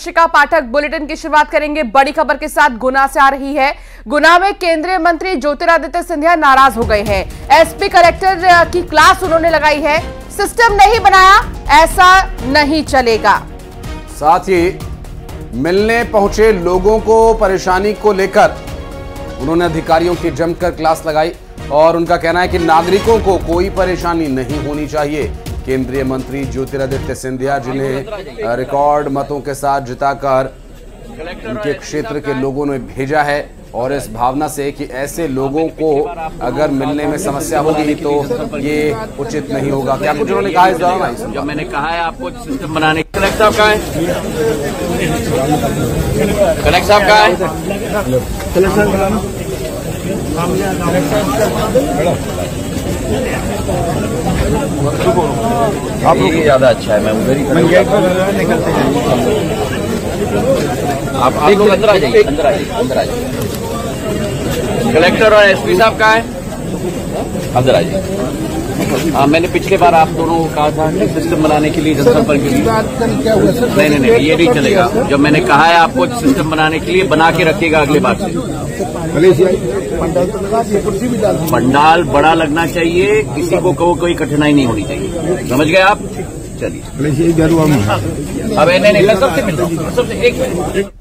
दीक्षिका पाठक। Bulletin की शुरुआत करेंगे बड़ी खबर के साथ। गुना से आ रही है। गुना में केंद्रीय मंत्री ज्योतिरादित्य सिंधिया नाराज हो गए हैं। एसपी कलेक्टर की क्लास उन्होंने लगाई है। सिस्टम नहीं बनाया, ऐसा नहीं चलेगा। साथ ही मिलने पहुंचे लोगों को परेशानी को लेकर उन्होंने अधिकारियों की जमकर क्लास लगाई और उनका कहना है कि नागरिकों को कोई परेशानी नहीं होनी चाहिए। केंद्रीय मंत्री ज्योतिरादित्य सिंधिया, जिन्हें रिकॉर्ड मतों के साथ जिताकर उनके क्षेत्र के लोगों ने भेजा है, और इस भावना से कि ऐसे लोगों को अगर मिलने में समस्या होगी तो ये उचित नहीं होगा। क्या कुछ उन्होंने कहा इस दौरान? जब मैंने कहा है आपको सिस्टम बनाने, कलेक्टर साहब कहाँ है? कलेक्टर साहब कहाँ है? ये ज्यादा अच्छा है, मैं उधर ही आप लोग अंदर आ जाइए, अंदर आ जाइए, अंदर आ जाइए। कलेक्टर और एसपी साहब कहाँ है? अंदर आ जाइए। हाँ, मैंने पिछले बार आप दोनों को कहा था कि सिस्टम बनाने के लिए, जनसंपर्क के लिए। नहीं, ये नहीं चलेगा। जब मैंने कहा है आपको सिस्टम बनाने के लिए, बना के रखिएगा अगले बार से। पंडाल बड़ा लगना चाहिए, किसी को कोई कठिनाई नहीं होनी चाहिए। समझ गए आप? चलिए अब नहीं, मैं सबसे मिल रहा हूँ, सबसे एक मिनट।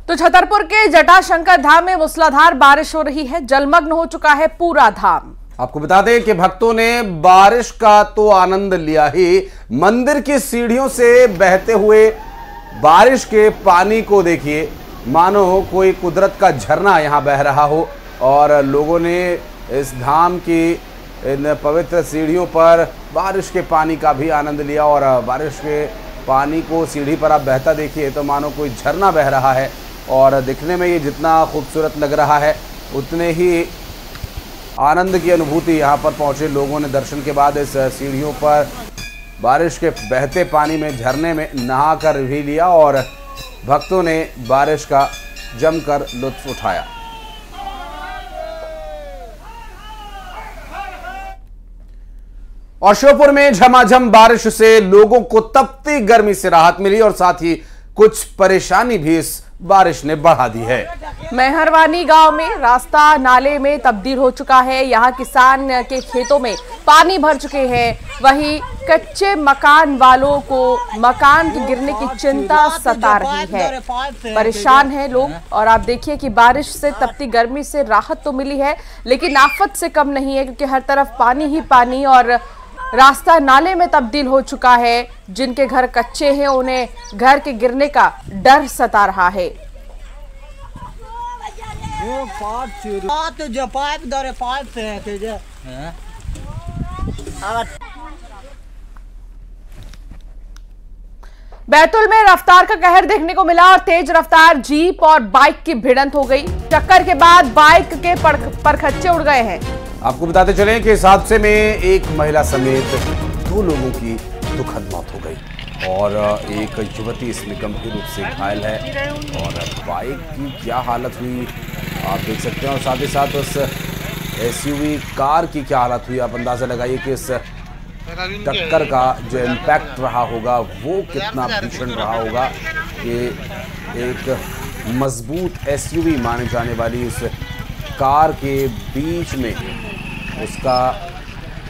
तो छतरपुर के जटाशंकर धाम में मूसलाधार बारिश हो रही है। जलमग्न हो चुका है पूरा धाम। आपको बता दें कि भक्तों ने बारिश का तो आनंद लिया ही, मंदिर की सीढ़ियों से बहते हुए बारिश के पानी को देखिए, मानो कोई कुदरत का झरना यहां बह रहा हो। और लोगों ने इस धाम की इन पवित्र सीढ़ियों पर बारिश के पानी का भी आनंद लिया। और बारिश के पानी को सीढ़ी पर आप बहता देखिए तो मानो कोई झरना बह रहा है। और दिखने में ये जितना खूबसूरत लग रहा है, उतने ही आनंद की अनुभूति यहाँ पर पहुँचे लोगों ने दर्शन के बाद इस सीढ़ियों पर बारिश के बहते पानी में, झरने में नहाकर भी लिया। और भक्तों ने बारिश का जमकर लुत्फ उठाया। और श्योपुर में झमाझम बारिश से लोगों को तपती गर्मी से राहत मिली और साथ ही कुछ परेशानी भी इस बारिश ने बढ़ा दी है। मेहरवानी गांव में रास्ता नाले में तब्दील हो चुका है। यहां किसान के खेतों में पानी भर चुके हैं। वहीं कच्चे मकान वालों को मकान के गिरने की चिंता सता रही है। परेशान हैं लोग। और आप देखिए कि बारिश से तपती गर्मी से राहत तो मिली है, लेकिन आफत से कम नहीं है, क्योंकि हर तरफ पानी ही पानी और रास्ता नाले में तब्दील हो चुका है। जिनके घर कच्चे हैं उन्हें घर के गिरने का डर सता रहा है। बैतूल में रफ्तार का कहर देखने को मिला और तेज रफ्तार जीप और बाइक की भिड़ंत हो गई। टक्कर के बाद बाइक के परखच्चे उड़ गए हैं। आपको बताते चलें कि इस हादसे में एक महिला समेत 2 लोगों की दुखद मौत हो गई और एक युवती इसमें गंभीर रूप से घायल है। और बाइक की क्या हालत हुई आप देख सकते हैं, और साथ ही साथ उस एसयूवी कार की क्या हालत हुई आप अंदाजा लगाइए कि इस टक्कर का जो इम्पैक्ट रहा होगा वो कितना भीषण रहा होगा। कि एक मजबूत एसयूवी माने जाने वाली उस कार के बीच में उसका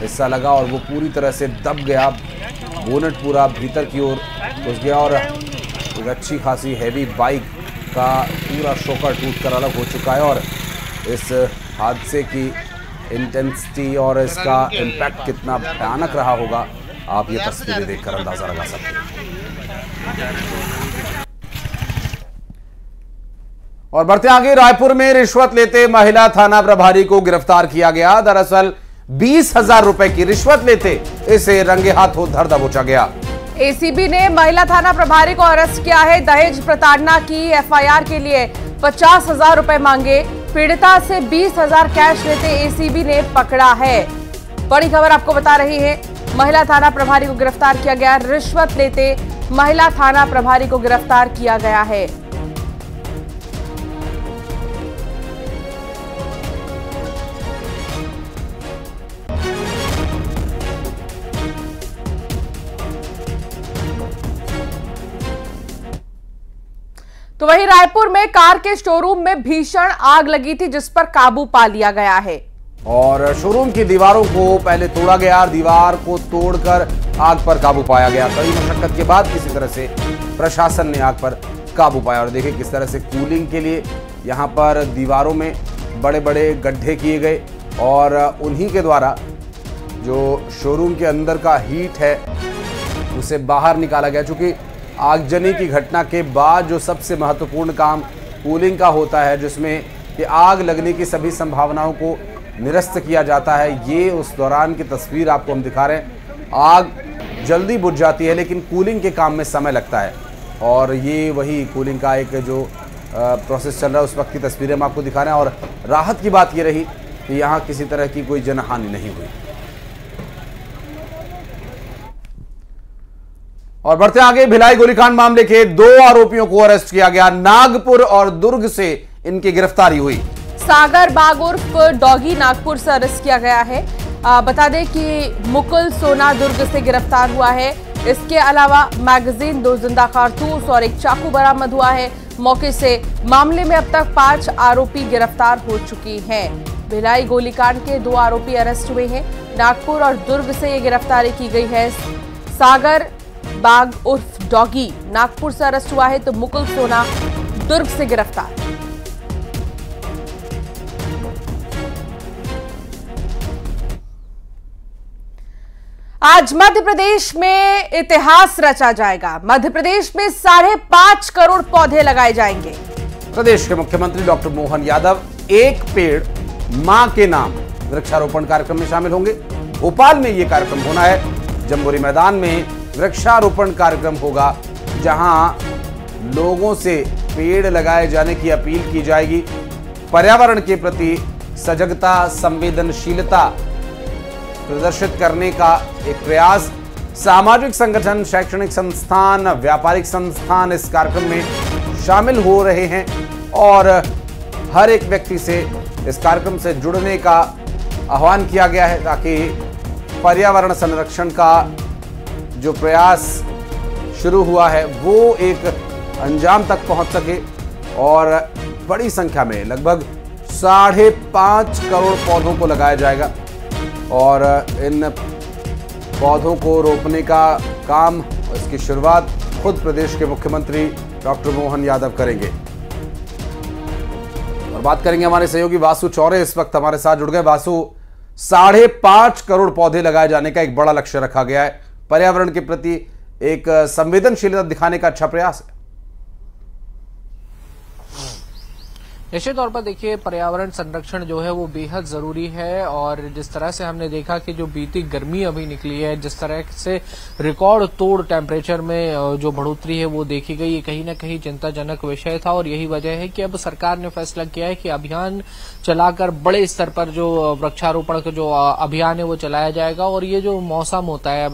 हिस्सा लगा और वो पूरी तरह से दब गया। बोनट पूरा भीतर की ओर घुस गया और एक अच्छी खासी हैवी बाइक का पूरा शोकर टूटकर अलग हो चुका है। और इस हादसे की इंटेंसिटी और इसका इम्पैक्ट कितना भयानक रहा होगा आप ये तस्वीरें देखकर अंदाजा लगा सकते हैं। और बढ़ते आगे, रायपुर में रिश्वत लेते महिला थाना प्रभारी को गिरफ्तार किया गया। दरअसल 20,000 रुपए की रिश्वत लेते इसे रंगे हाथों धर दबोचा गया। एसीबी ने महिला थाना प्रभारी को अरेस्ट किया है। दहेज प्रताड़ना की एफआईआर के लिए 50,000 रुपए मांगे। पीड़िता से 20,000 कैश लेते एसीबी ने पकड़ा है। बड़ी खबर आपको बता रही है, महिला थाना प्रभारी को गिरफ्तार किया गया। रिश्वत लेते महिला थाना प्रभारी को गिरफ्तार किया गया है। तो वहीं रायपुर में कार के शोरूम में भीषण आग लगी थी, जिस पर काबू पा लिया गया है। और शोरूम की दीवारों को पहले तोड़ा गया, दीवार को तोड़कर आग पर काबू पाया गया। कड़ी मशक्कत के बाद किसी तरह से प्रशासन ने आग पर काबू पाया। और देखिए किस तरह से कूलिंग के लिए यहाँ पर दीवारों में बड़े बड़े गड्ढे किए गए और उन्हीं के द्वारा जो शोरूम के अंदर का हीट है उसे बाहर निकाला गया। चूंकि आगजनी की घटना के बाद जो सबसे महत्वपूर्ण काम कूलिंग का होता है, जिसमें कि आग लगने की सभी संभावनाओं को निरस्त किया जाता है, ये उस दौरान की तस्वीर आपको हम दिखा रहे हैं। आग जल्दी बुझ जाती है लेकिन कूलिंग के काम में समय लगता है और ये वही कूलिंग का एक जो प्रोसेस चल रहा है उस वक्त की तस्वीरें हम आपको दिखा रहे हैं। और राहत की बात ये रही कि यहाँ किसी तरह की कोई जनहानि नहीं हुई। और बढ़ते आगे, भिलाई गोलीकांड मामले के 2 आरोपियों को अरेस्ट किया गया। नागपुर और दुर्ग से इनकी गिरफ्तारी हुई। सागर बाग उर्फ डॉगी नागपुर से अरेस्ट किया गया है। बता दें कि मुकुल सोना दुर्ग से गिरफ्तार हुआ है। इसके अलावा मैगजीन, 2 जिंदा कारतूस और एक चाकू बरामद हुआ है। मौके से मामले में अब तक 5 आरोपी गिरफ्तार हो चुकी हैं। भिलाई गोलीकांड के 2 आरोपी अरेस्ट हुए हैं। नागपुर और दुर्ग से ये गिरफ्तारी की गई है। सागर बाग उर्फ डॉगी नागपुर से अरेस्ट हुआ है तो मुकुल सोना दुर्ग से गिरफ्तार। आज मध्य प्रदेश में इतिहास रचा जाएगा। मध्य प्रदेश में 5.5 करोड़ पौधे लगाए जाएंगे। प्रदेश के मुख्यमंत्री डॉक्टर मोहन यादव एक पेड़ मां के नाम वृक्षारोपण कार्यक्रम में शामिल होंगे। भोपाल में यह कार्यक्रम होना है। जम्बूरी मैदान में वृक्षारोपण कार्यक्रम होगा, जहां लोगों से पेड़ लगाए जाने की अपील की जाएगी। पर्यावरण के प्रति सजगता, संवेदनशीलता प्रदर्शित करने का एक प्रयास। सामाजिक संगठन, शैक्षणिक संस्थान, व्यापारिक संस्थान इस कार्यक्रम में शामिल हो रहे हैं और हर एक व्यक्ति से इस कार्यक्रम से जुड़ने का आह्वान किया गया है ताकि पर्यावरण संरक्षण का जो प्रयास शुरू हुआ है वो एक अंजाम तक पहुंच सके। और बड़ी संख्या में लगभग 5.5 करोड़ पौधों को लगाया जाएगा और इन पौधों को रोपने का काम, इसकी शुरुआत खुद प्रदेश के मुख्यमंत्री डॉक्टर मोहन यादव करेंगे। और बात करेंगे हमारे सहयोगी वासु चौरे, इस वक्त हमारे साथ जुड़ गए। वासु, 5.5 करोड़ पौधे लगाए जाने का एक बड़ा लक्ष्य रखा गया है। पर्यावरण के प्रति एक संवेदनशीलता दिखाने का अच्छा प्रयास है। निश्चित तौर पर देखिए, पर्यावरण संरक्षण जो है वो बेहद जरूरी है और जिस तरह से हमने देखा कि जो बीती गर्मी अभी निकली है, जिस तरह से रिकॉर्ड तोड़ टेम्परेचर में जो बढ़ोतरी है वो देखी गई, ये कहीं ना कहीं चिंताजनक विषय था। और यही वजह है कि अब सरकार ने फैसला किया है कि अभियान चलाकर बड़े स्तर पर जो वृक्षारोपण का जो अभियान है वो चलाया जाएगा। और ये जो मौसम होता है,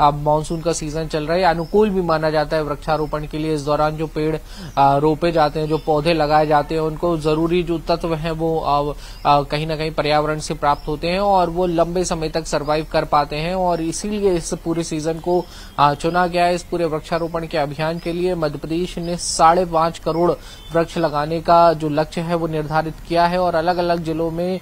अब मानसून का सीजन चल रहा है, अनुकूल भी माना जाता है वृक्षारोपण के लिए। इस दौरान जो पेड़ रोपे जाते हैं, जो पौधे लगाए जाते हैं, उनको जरूरी जो तत्व हैं वो कहीं ना कहीं पर्यावरण से प्राप्त होते हैं और वो लंबे समय तक सरवाइव कर पाते हैं। और इसीलिए इस पूरे सीजन को चुना गया है। इस पूरे वृक्षारोपण के अभियान के लिए मध्य प्रदेश ने 5.5 करोड़ वृक्ष लगाने का जो लक्ष्य है वो निर्धारित किया है। और अलग अलग जिलों में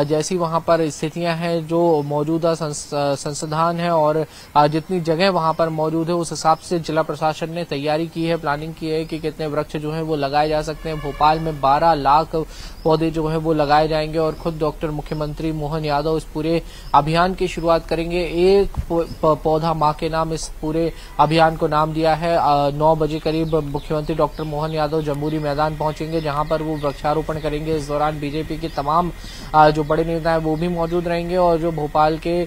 जैसी वहां पर स्थितियां हैं, जो मौजूदा संसाधन है और जितनी जगह वहां पर मौजूद है, उस हिसाब से जिला प्रशासन ने तैयारी की है, प्लानिंग की है कि कितने वृक्ष जो है वो लगाए जा सकते हैं। भोपाल में 12 लाख पौधे जो है वो लगाए जाएंगे और खुद डॉक्टर मुख्यमंत्री मोहन यादव इस पूरे अभियान की शुरुआत करेंगे। एक पौधा मां के नाम इस पूरे अभियान को नाम दिया है। 9 बजे करीब मुख्यमंत्री डॉक्टर मोहन यादव जम्बूरी मैदान पहुंचेंगे, जहां पर वो वृक्षारोपण करेंगे। इस दौरान बीजेपी के तमाम जो बड़े नेता हैं वो भी मौजूद रहेंगे और जो भोपाल के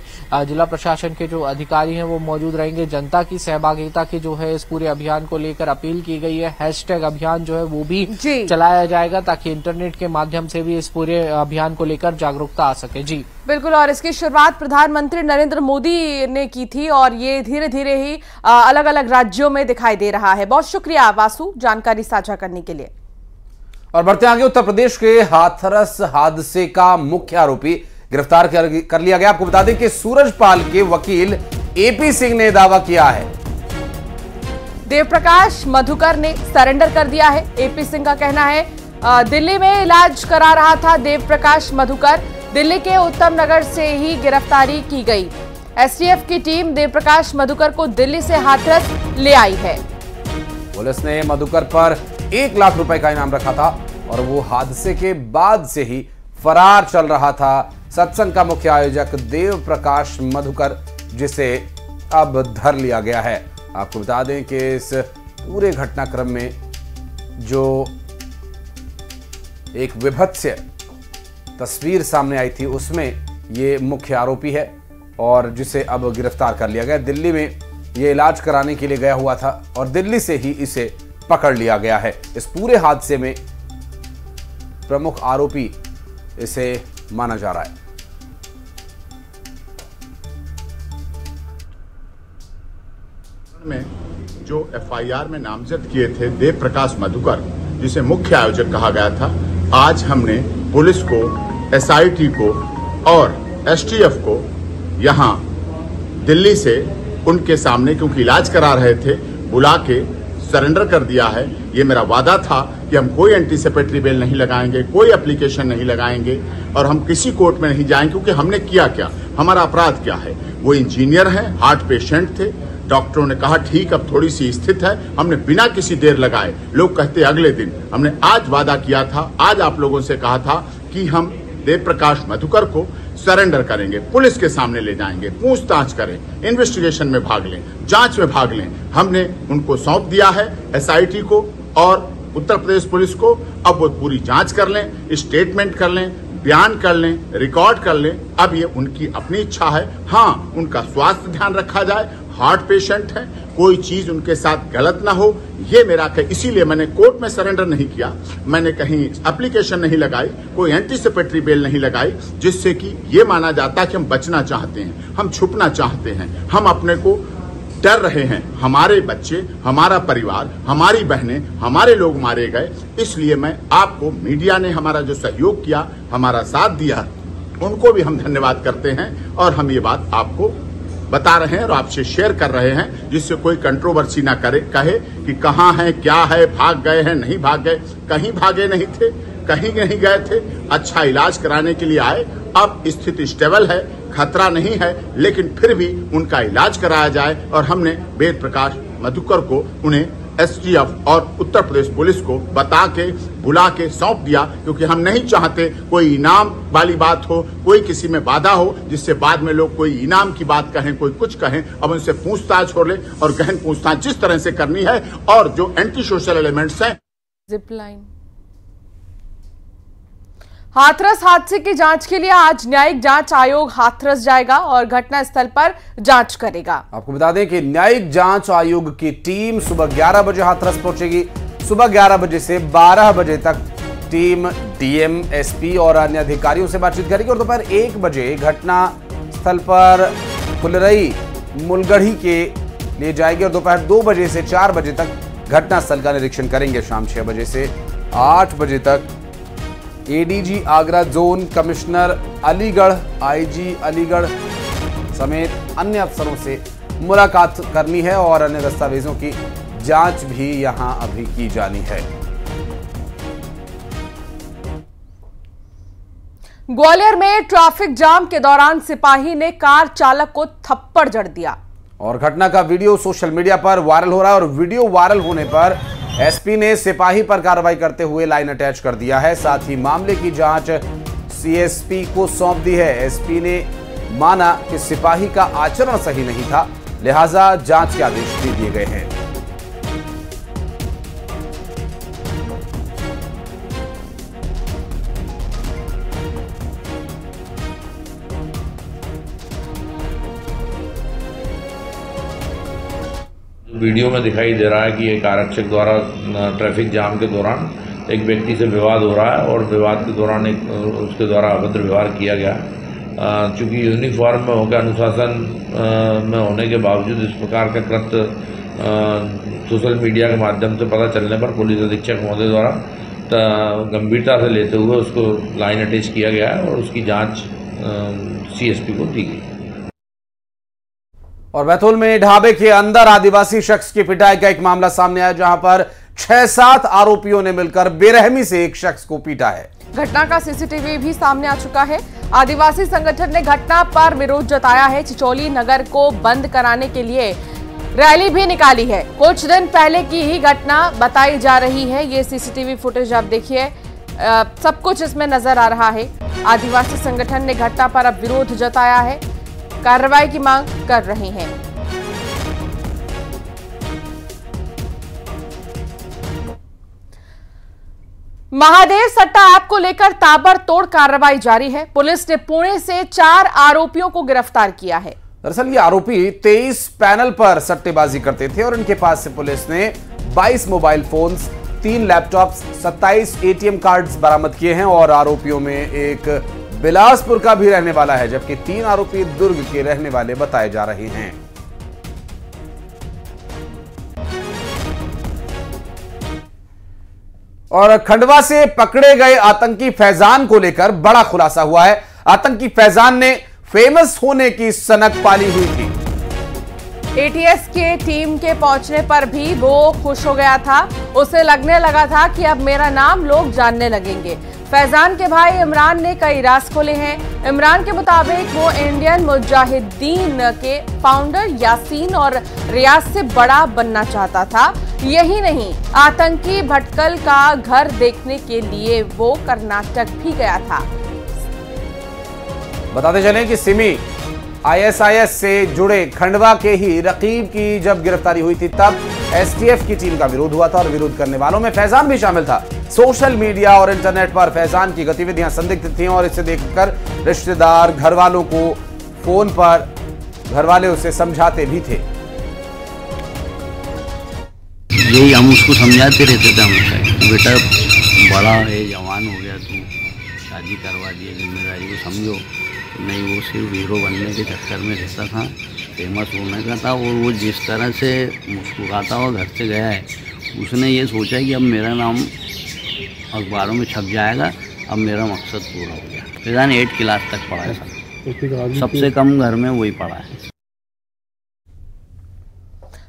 जिला प्रशासन के जो अधिकारी हैं वो मौजूद रहेंगे। जनता की सहभागिता की जो है इस पूरे अभियान को लेकर अपील की गई है। हैशटैग अभियान जो है वो भी चलाया जाएगा ताकि इंटरनेट के माध्यम से भी इस पूरे अभियान को लेकर जागरूकता आ सके। जी बिल्कुल, और इसकी शुरुआत प्रधानमंत्री नरेंद्र मोदी ने की थी और ये धीरे धीरे ही अलग अलग राज्यों में दिखाई दे रहा है। बहुत शुक्रिया वासु जानकारी साझा करने के लिए। और बढ़ते आगे, उत्तर प्रदेश के हाथरस हादसे का मुख्य आरोपी गिरफ्तार कर लिया गया। आपको बता दें कि सूरजपाल के वकील एपी सिंह ने दावा किया है देवप्रकाश मधुकर ने सरेंडर कर दिया है। एपी सिंह का कहना है दिल्ली में इलाज करा रहा था देवप्रकाश मधुकर, दिल्ली के उत्तम नगर से ही गिरफ्तारी की गई। एसटीएफ की टीम देवप्रकाश मधुकर को दिल्ली से हाथरस ले आई है। पुलिस ने मधुकर पर 1 लाख रुपए का इनाम रखा था और वो हादसे के बाद से ही फरार चल रहा था। सत्संग का मुख्य आयोजक देवप्रकाश मधुकर, जिसे अब धर लिया गया है। आपको बता दें कि इस पूरे घटनाक्रम में जो एक विभत्स तस्वीर सामने आई थी उसमें ये मुख्य आरोपी है और जिसे अब गिरफ्तार कर लिया गया। दिल्ली में ये इलाज कराने के लिए गया हुआ था और दिल्ली से ही इसे पकड़ लिया गया है। इस पूरे हादसे में प्रमुख आरोपी इसे माना जा रहा है। में जो एफआईआर में नामजद किए थे देवप्रकाश मधुकर, जिसे मुख्य आयोजक कहा गया था, आज हमने पुलिस को, एसआईटी को और एसटीएफ को यहां दिल्ली से उनके सामने, क्योंकि इलाज करा रहे थे, बुला के सरेंडर कर दिया है। ये मेरा वादा था कि हम कोई एंटीसिपेटरी बेल नहीं लगाएंगे, कोई एप्लीकेशन नहीं लगाएंगे और हम किसी कोर्ट में नहीं जाएंगे, क्योंकि हमने किया क्या, हमारा अपराध क्या है। वो इंजीनियर हैं, हार्ट पेशेंट थे, डॉक्टरों ने कहा ठीक अब थोड़ी सी स्थित है, हमने बिना किसी देर लगाए, लोग कहते अगले दिन, हमने आज वादा किया था, आज आप लोगों से कहा था कि हम देवप्रकाश मधुकर को सरेंडर करेंगे, पुलिस के सामने ले जाएंगे, पूछताछ करें, इन्वेस्टिगेशन में भाग लें, जांच में भाग लें। हमने उनको सौंप दिया है एसआईटी को और उत्तर प्रदेश पुलिस को। अब वो पूरी जांच कर लें, स्टेटमेंट कर लें, बयान कर लें, रिकॉर्ड कर लें। अब ये उनकी अपनी इच्छा है। हाँ, उनका स्वास्थ्य ध्यान रखा जाए, हार्ट पेशेंट है, कोई चीज उनके साथ गलत ना हो, ये मेरा इसीलिए मैंने कोर्ट में सरेंडर नहीं किया, मैंने कहीं एप्लीकेशन नहीं लगाई, कोई एंटीसिपेटरी बेल नहीं लगाई, जिससे कि ये माना जाता कि हम बचना चाहते हैं, हम छुपना चाहते हैं, हम अपने को डर रहे हैं, हमारे बच्चे, हमारा परिवार, हमारी बहनें, हमारे लोग मारे गए। इसलिए मैं आपको, मीडिया ने हमारा जो सहयोग किया, हमारा साथ दिया, उनको भी हम धन्यवाद करते हैं और हम ये बात आपको बता रहे हैं और आपसे शेयर कर रहे हैं, जिससे कोई कंट्रोवर्सी ना कहे कि कहां है, क्या है, भाग गए हैं, नहीं भाग गए। कहीं भागे नहीं थे, कहीं नहीं गए थे, अच्छा इलाज कराने के लिए आए। अब स्थिति स्टेबल है, खतरा नहीं है, लेकिन फिर भी उनका इलाज कराया जाए और हमने देवप्रकाश मधुकर को उन्हें एसटीएफ और उत्तर प्रदेश पुलिस को बता के, बुला के सौंप दिया, क्योंकि हम नहीं चाहते कोई इनाम वाली बात हो, कोई किसी में बाधा हो, जिससे बाद में लोग कोई इनाम की बात कहें, कोई कुछ कहें। अब उनसे पूछताछ हो ले और गहन पूछताछ जिस तरह से करनी है और जो एंटी सोशल एलिमेंट्स हैं। जिपलाइन हाथरस हादसे की जांच के लिए आज न्यायिक जांच आयोग हाथरस जाएगा और घटनास्थल पर जांच करेगा। आपको बता दें कि न्यायिक जांच आयोग की टीम सुबह 11 बजे हाथरस पहुंचेगी। सुबह 11 बजे से 12 बजे तक टीम डीएम, एसपी और अन्य अधिकारियों से बातचीत करेगी और दोपहर 1 बजे घटना स्थल पर फुलरई मुलगढ़ी के लिए जाएगी और दोपहर 2 बजे से 4 बजे तक घटनास्थल का निरीक्षण करेंगे। शाम 6 बजे से 8 बजे तक ADG Agra zone, commissioner Aligarh, IG Aligarh समेत अन्य अफसरों से मुलाकात करनी है और अन्य दस्तावेजों की जांच भी यहां अभी की जानी है। ग्वालियर में ट्रैफिक जाम के दौरान सिपाही ने कार चालक को थप्पड़ जड़ दिया और घटना का वीडियो सोशल मीडिया पर वायरल हो रहा है और वीडियो वायरल होने पर एसपी ने सिपाही पर कार्रवाई करते हुए लाइन अटैच कर दिया है। साथ ही मामले की जांच सीएसपी को सौंप दी है। एसपी ने माना कि सिपाही का आचरण सही नहीं था, लिहाजा जांच के आदेश दे दिए गए हैं। वीडियो में दिखाई दे रहा है कि एक आरक्षक द्वारा ट्रैफिक जाम के दौरान एक व्यक्ति से विवाद हो रहा है और विवाद के दौरान उसके द्वारा अभद्र व्यवहार किया गया। चूँकि यूनिफॉर्म में होकर अनुशासन में होने के बावजूद इस प्रकार का कृत्य सोशल मीडिया के माध्यम से पता चलने पर पुलिस अधीक्षक महोदय द्वारा गंभीरता से लेते हुए उसको लाइन अटैच किया गया और उसकी जाँच सीएसपी को दी गई। और बैतूल में ढाबे के अंदर आदिवासी शख्स की पिटाई का एक मामला सामने आया, जहां पर 6-7 आरोपियों ने मिलकर बेरहमी से एक शख्स को पीटा है। घटना का सीसीटीवी भी सामने आ चुका है। आदिवासी संगठन ने घटना पर विरोध जताया है। चिचोली नगर को बंद कराने के लिए रैली भी निकाली है। कुछ दिन पहले की ही घटना बताई जा रही है। ये सीसीटीवी फुटेज आप देखिए, सब कुछ इसमें नजर आ रहा है। आदिवासी संगठन ने घटना पर अब विरोध जताया है, कार्रवाई की मांग कर रहे हैं। महादेव सट्टा ऐप को लेकर ताबड़तोड़ कार्रवाई जारी है। पुलिस ने पुणे से 4 आरोपियों को गिरफ्तार किया है। दरअसल ये आरोपी 23 पैनल पर सट्टेबाजी करते थे और इनके पास से पुलिस ने 22 mobile phones, 3 laptops, 27 ATM cards बरामद किए हैं। और आरोपियों में एक बिलासपुर का भी रहने वाला है, जबकि 3 आरोपी दुर्ग के रहने वाले बताए जा रहे हैं। और खंडवा से पकड़े गए आतंकी फैजान को लेकर बड़ा खुलासा हुआ है। आतंकी फैजान ने फेमस होने की सनक पाली हुई थी। एटीएस के टीम के पहुंचने पर भी वो खुश हो गया था। उसे लगने लगा था कि अब मेरा नाम लोग जानने लगेंगे। फैजान के भाई इमरान ने कई राज खोले हैं। इमरान के मुताबिक वो इंडियन मुजाहिदीन के फाउंडर यासीन और रियाज से बड़ा बनना चाहता था। यही नहीं, आतंकी भटकल का घर देखने के लिए वो कर्नाटक भी गया था। बताते चलें कि सिमी आईएसआईएस से जुड़े खंडवा के ही रकीब की जब गिरफ्तारी हुई थी, तब एसटीएफ की टीम का विरोध हुआ था और विरोध करने वालों में फैजान भी शामिल था। सोशल मीडिया और इंटरनेट पर फैजान की गतिविधियां संदिग्ध थीं और इसे देखकर रिश्तेदार, घर वालों को फोन पर घर वाले उसे समझाते भी थे। यही हम उसको समझाते रहते थे हमेशा, बेटा बड़ा है, जवान हो गया, तू शादी करवा दिए, जिम्मेदारी को समझो। नहीं, वो सिर्फ हीरो बनने के चक्कर में रहता था, फेमस होने का था। और वो जिस तरह से मुस्कुराता हुआ घर से गया है, उसने ये सोचा कि अब मेरा नाम अखबारों में छप जाएगा, अब मेरा मकसद पूरा हो गया। फैजान 8 क्लास तक पढ़ा है, सबसे कम घर में वही पढ़ा है।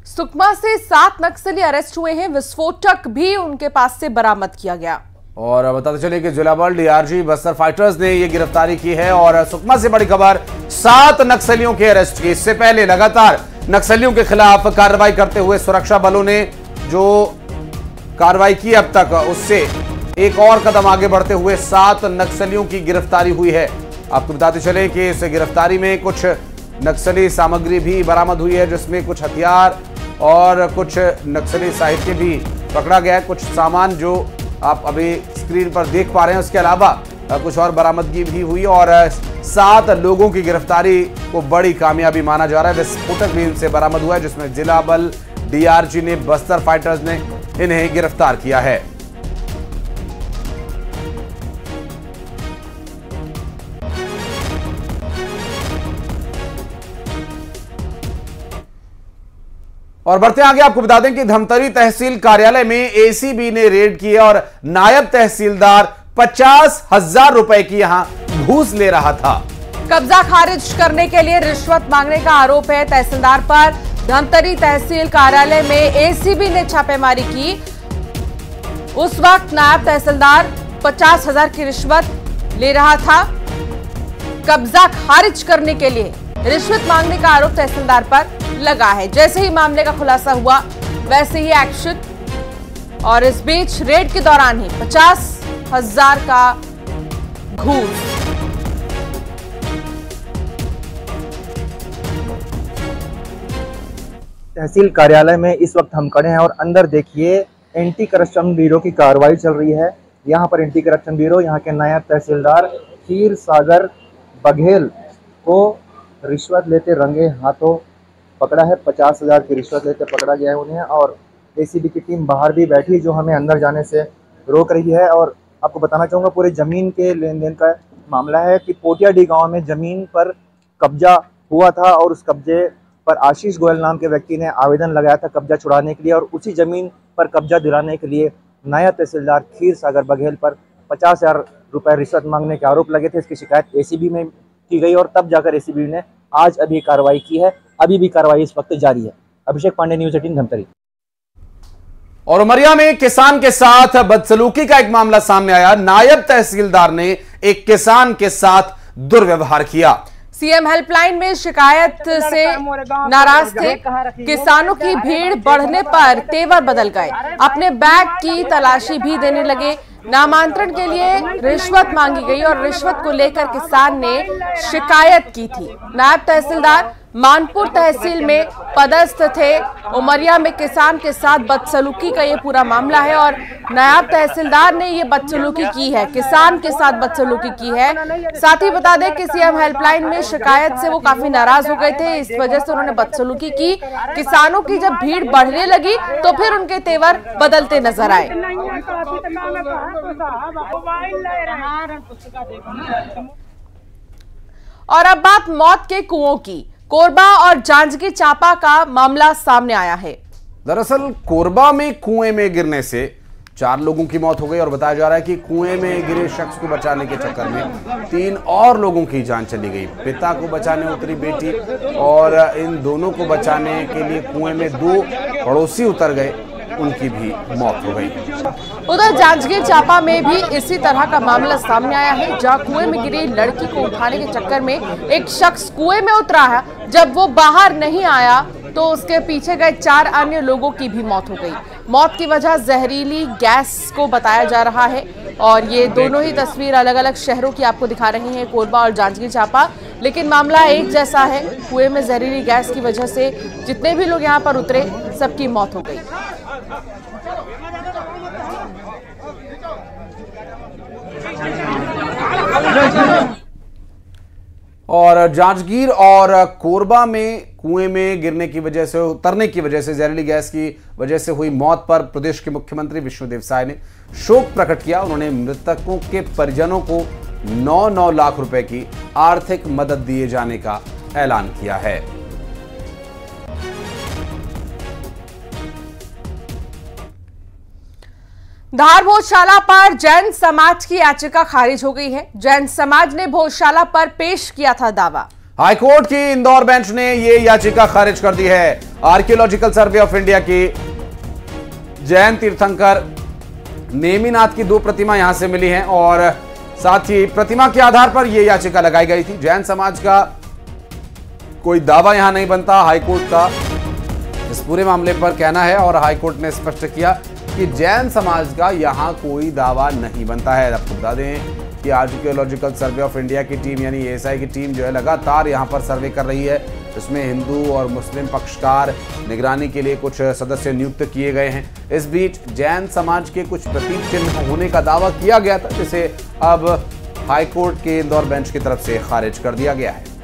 सुकमा से 7 नक्सली अरेस्ट हुए हैं। विस्फोटक भी उनके पास से बरामद किया गया। और बताते चले कि जिला बल डीआरजी बस्तर फाइटर्स ने ये गिरफ्तारी की है। और सुकमा से बड़ी खबर, 7 नक्सलियों के अरेस्ट की। इससे पहले लगातार नक्सलियों के खिलाफ कार्रवाई करते हुए सुरक्षा बलों ने जो कार्रवाई की अब तक, उससे एक और कदम आगे बढ़ते हुए 7 नक्सलियों की गिरफ्तारी हुई है। आपको बताते चले कि इस गिरफ्तारी में कुछ नक्सली सामग्री भी बरामद हुई है, जिसमें कुछ हथियार और कुछ नक्सली साहित्य भी पकड़ा गया है। कुछ सामान जो आप अभी स्क्रीन पर देख पा रहे हैं, उसके अलावा कुछ और बरामदगी भी हुई और 7 लोगों की गिरफ्तारी को बड़ी कामयाबी माना जा रहा है। विस्फोटक भी इनसे बरामद हुआ है, जिसमें जिला बल डीआरजी ने, बस्तर फाइटर्स ने इन्हें गिरफ्तार किया है। और बढ़ते आगे, आपको बता दें कि धमतरी तहसील कार्यालय में एसीबी ने रेड की है और नायब तहसीलदार 50,000 रुपए की यहां घूस ले रहा था। कब्जा खारिज करने के लिए रिश्वत मांगने का आरोप है तहसीलदार पर। धमतरी तहसील कार्यालय में एसीबी ने छापेमारी की। उस वक्त नायब तहसीलदार 50,000 की रिश्वत ले रहा था। कब्जा खारिज करने के लिए रिश्वत मांगने का आरोप तहसीलदार पर लगा है। जैसे ही मामले का खुलासा हुआ, वैसे ही एक्शन। और इस बीच रेड के दौरान ही 50,000 का घूस। तहसील कार्यालय में इस वक्त हम खड़े हैं और अंदर देखिए एंटी करप्शन ब्यूरो की कार्रवाई चल रही है। यहाँ पर एंटी करप्शन ब्यूरो, यहाँ के नायब तहसीलदार खीर सागर बघेल को रिश्वत लेते रंगे हाथों पकड़ा है। 50,000 की रिश्वत लेते पकड़ा गया है उन्हें। और एसीबी की टीम बाहर भी बैठी, जो हमें अंदर जाने से रोक रही है। और आपको बताना चाहूँगा, पूरे ज़मीन के लेन देन का मामला है कि पोटियाडी गांव में ज़मीन पर कब्जा हुआ था और उस कब्जे पर आशीष गोयल नाम के व्यक्ति ने आवेदन लगाया था कब्जा छुड़ाने के लिए। और उसी ज़मीन पर कब्जा दिलाने के लिए नायब तहसीलदार खीर सागर बघेल पर 50,000 रुपये रिश्वत मांगने के आरोप लगे थे। इसकी शिकायत एसीबी में की गई और तब जाकर एसीबी ने आज अभी कार्रवाई की है अभी भी कार्रवाई इस वक्त जारी है। अभिषेक पांडे, न्यूज़ 18 धमतरी। और उमरिया में किसान के साथ बदसलूकी का एक मामला सामने आया। नायब तहसीलदार ने एक किसान के साथ दुर्व्यवहार किया। सीएम हेल्पलाइन में शिकायत से नाराज थे। किसानों की भीड़ बढ़ने पर तेवर बदल गए, अपने बैग की तलाशी भी देने लगे। नामांतरण के लिए रिश्वत मांगी गई और रिश्वत को लेकर किसान ने शिकायत की थी। नायब तहसीलदार मानपुर तहसील में पदस्थ थे। उमरिया में किसान के साथ बदसलूकी का ये पूरा मामला है और नायब तहसीलदार ने ये बदसलूकी की है, किसान के साथ बदसलूकी की है। साथ ही बता दें कि सीएम हेल्पलाइन में शिकायत से वो काफी नाराज हो गए थे, इस वजह से उन्होंने बदसलूकी की। किसानों की जब भीड़ बढ़ने लगी तो फिर उनके तेवर बदलते नजर आए। और अब बात मौत के कुओं की। कोरबा और जांजगीर चांपा का मामला सामने आया है। दरअसल कोरबा में कुएं में गिरने से 4 लोगों की मौत हो गई और बताया जा रहा है कि कुएं में गिरे शख्स को बचाने के चक्कर में 3 और लोगों की जान चली गई। पिता को बचाने उतरी बेटी और इन दोनों को बचाने के लिए कुएं में 2 पड़ोसी उतर गए, उनकी भी मौत हो गई। उधर जांजगीर चांपा में भी इसी तरह का मामला सामने आया है, जहां कुएं में गिरी लड़की को उठाने के चक्कर में एक शख्स कुएं में उतरा है। जब वो बाहर नहीं आया तो उसके पीछे गए 4 अन्य लोगों की भी मौत हो गई। मौत की वजह जहरीली गैस को बताया जा रहा है और ये दोनों ही तस्वीर अलग अलग शहरों की आपको दिखा रही हैं, कोरबा और जांजगीर चांपा, लेकिन मामला एक जैसा है। कुएं में जहरीली गैस की वजह से जितने भी लोग यहाँ पर उतरे सबकी मौत हो गई। और जांजगीर और कोरबा में कुएं में गिरने की वजह से, उतरने की वजह से, जहरीली गैस की वजह से हुई मौत पर प्रदेश के मुख्यमंत्री विष्णुदेव साय ने शोक प्रकट किया। उन्होंने मृतकों के परिजनों को 9-9 लाख रुपए की आर्थिक मदद दिए जाने का ऐलान किया है। धार भोजशाला पर जैन समाज की याचिका खारिज हो गई है। जैन समाज ने भोजशाला पर पेश किया था दावा। हाईकोर्ट की इंदौर बेंच ने यह याचिका खारिज कर दी है। आर्कियोलॉजिकल सर्वे ऑफ इंडिया की जैन तीर्थंकर नेमिनाथ की 2 प्रतिमा यहां से मिली हैं और साथ ही प्रतिमा के आधार पर यह याचिका लगाई गई थी। जैन समाज का कोई दावा यहां नहीं बनता, हाईकोर्ट का इस पूरे मामले पर कहना है और हाईकोर्ट ने स्पष्ट किया कि जैन समाज का यहां कोई दावा नहीं बनता है। आपको बता दें कि आर्कियोलॉजिकल सर्वे ऑफ इंडिया की टीम यानी एएसआई की टीम जो है लगातार यहां पर सर्वे कर रही है। इसमें हिंदू और मुस्लिम पक्षकार निगरानी के लिए कुछ सदस्य नियुक्त किए गए हैं। इस बीच जैन समाज के कुछ प्रतीक चिन्ह होने का दावा किया गया था, जिसे अब हाईकोर्ट के इंदौर बेंच की तरफ से खारिज कर दिया गया है।